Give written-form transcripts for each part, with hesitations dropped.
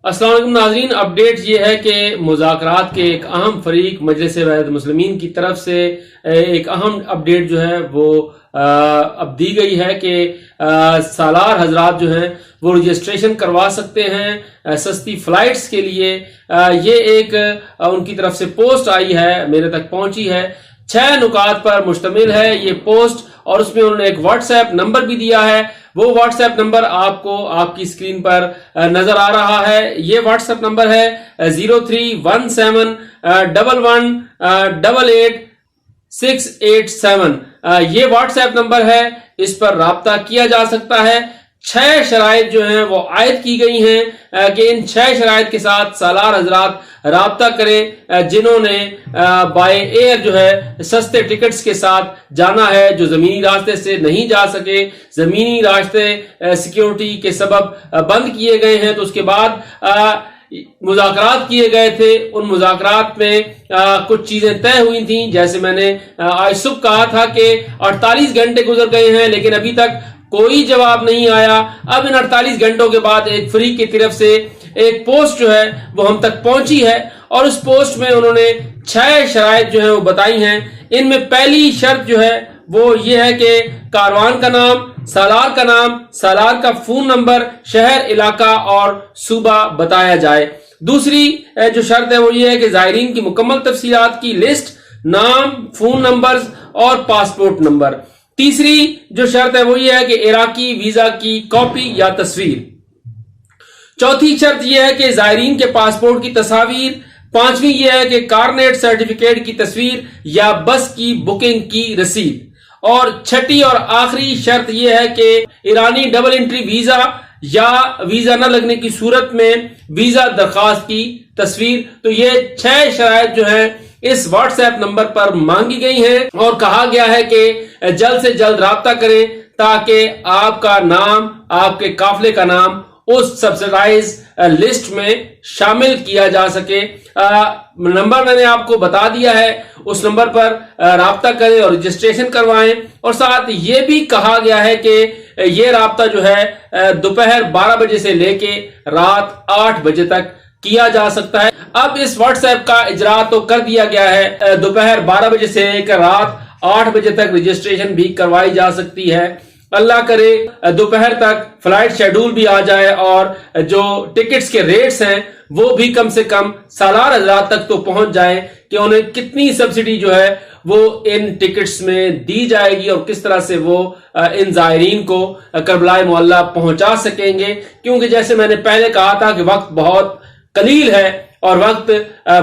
अस्सलाम वालेकुम नाज़रीन, अपडेट ये है कि मुज़ाकरात के एक अहम फरीक मजलिस वहदत मुस्लिमीन की तरफ से एक अहम अपडेट जो है वो अब दी गई है कि सालार हजरात जो हैं वो रजिस्ट्रेशन करवा सकते हैं सस्ती फ्लाइट्स के लिए। ये एक उनकी तरफ से पोस्ट आई है, मेरे तक पहुंची है, 6 नुकात पर मुश्तमिल है ये पोस्ट, और उसमें उन्होंने एक व्हाट्सएप नंबर भी दिया है। वो व्हाट्सएप नंबर आपको आपकी स्क्रीन पर नजर आ रहा है। ये व्हाट्सएप नंबर है 031711888687। ये व्हाट्सएप नंबर है, इस पर राब्ता किया जा सकता है। 6 शराइत जो हैं वो आयद की गई हैं कि इन 6 शराइत के साथ सालार हजरात राब्ता करें जिन्होंने बाय एयर जो है सस्ते टिकट्स के साथ जाना है, जो जमीनी रास्ते से नहीं जा सके। जमीनी रास्ते सिक्योरिटी के सबब बंद किए गए हैं, तो उसके बाद मुज़ाकरात किए गए थे। उन मुज़ाकरात में कुछ चीजें तय हुई थी, जैसे मैंने आज सुबह कहा था कि 48 घंटे गुजर गए हैं लेकिन अभी तक कोई जवाब नहीं आया। अब इन 48 घंटों के बाद एक फरीक की तरफ से एक पोस्ट जो है वो हम तक पहुंची है, और उस पोस्ट में उन्होंने 6 शराइत जो है वो बताई हैं। इनमें पहली शर्त जो है वो ये है कि कारवान का नाम, सालार का नाम, सालार का फोन नंबर, शहर, इलाका और सूबा बताया जाए। दूसरी जो शर्त है वो ये है कि ज़ायरीन की मुकम्मल तफसीलात की लिस्ट, नाम, फोन नंबर और पासपोर्ट नंबर। तीसरी जो शर्त है वो ये है कि इराकी वीजा की कॉपी या तस्वीर। चौथी शर्त यह है कि ज़ायरीन के पासपोर्ट की तस्वीर। पांचवी यह है कि कारनेट सर्टिफिकेट की तस्वीर या बस की बुकिंग की रसीद। और छठी और आखिरी शर्त यह है कि ईरानी डबल एंट्री वीजा या वीजा न लगने की सूरत में वीजा दरखास्त की तस्वीर। तो ये 6 शराइत जो है इस व्हाट्सएप नंबर पर मांगी गई हैं, और कहा गया है कि जल्द से जल्द राब्ता करें ताकि आपका नाम, आपके काफिले का नाम उस सब्सिडाइज लिस्ट में शामिल किया जा सके। नंबर मैंने आपको बता दिया है, उस नंबर पर राब्ता करें और रजिस्ट्रेशन करवाएं। और साथ ये भी कहा गया है कि ये राब्ता जो है दोपहर 12 बजे से लेके रात 8 बजे तक किया जा सकता है। अब इस व्हाट्सएप का इजरा तो कर दिया गया है, दोपहर 12 बजे से लेकर रात 8 बजे तक रजिस्ट्रेशन भी करवाई जा सकती है। अल्लाह करे दोपहर तक फ्लाइट शेड्यूल भी आ जाए और जो टिकट्स के रेट्स हैं वो भी कम से कम सालार हजरात तक तो पहुंच जाए कि उन्हें कितनी सब्सिडी जो है वो इन टिकट्स में दी जाएगी और किस तरह से वो इन ज़ायरीन को करबला मोहल्ला पहुंचा सकेंगे। क्योंकि जैसे मैंने पहले कहा था कि वक्त बहुत कलील है और वक्त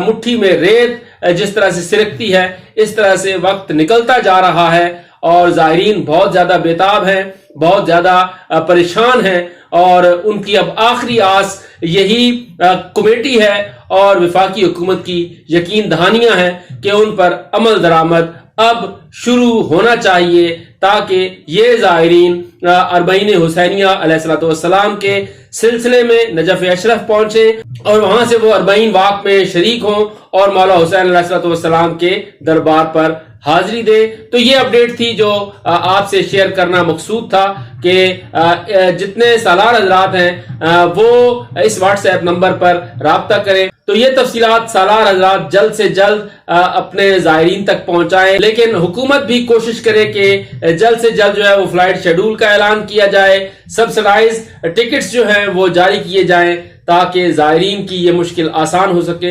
मुट्ठी में रेत जिस तरह से सिरकती है इस तरह से वक्त निकलता जा रहा है, और ज़ायरीन बहुत ज्यादा बेताब हैं, बहुत ज्यादा परेशान हैं, और उनकी अब आखिरी आस यही कमेटी है और वफाकी हुकूमत की यकीन दहानियां हैं कि उन पर अमल दरामद अब शुरू होना चाहिए ताकि ये ज़ायरीन अरबईन हुसैनिया अलैहिस्सलाम के सिलसिले में नजफ अशरफ पहुंचे और वहां से वो अरबईन वाक में शरीक हों और मौला हुसैन अलैहिस्सलाम के दरबार पर हाजिरी दे। तो ये अपडेट थी जो आपसे शेयर करना मकसूद था कि जितने सालार हजरात हैं वो इस व्हाट्सएप नंबर पर राब्ता करें। तो ये तफसीलात सालार हजरात जल्द से जल्द अपने ज़ायरीन तक पहुंचाएं, लेकिन हुकूमत भी कोशिश करे कि जल्द से जल्द जो है वो फ्लाइट शेड्यूल का ऐलान किया जाए, सब्सिडाइज टिकट्स जो हैं वो जारी किए जाएं ताकि ज़ायरीन की ये मुश्किल आसान हो सके।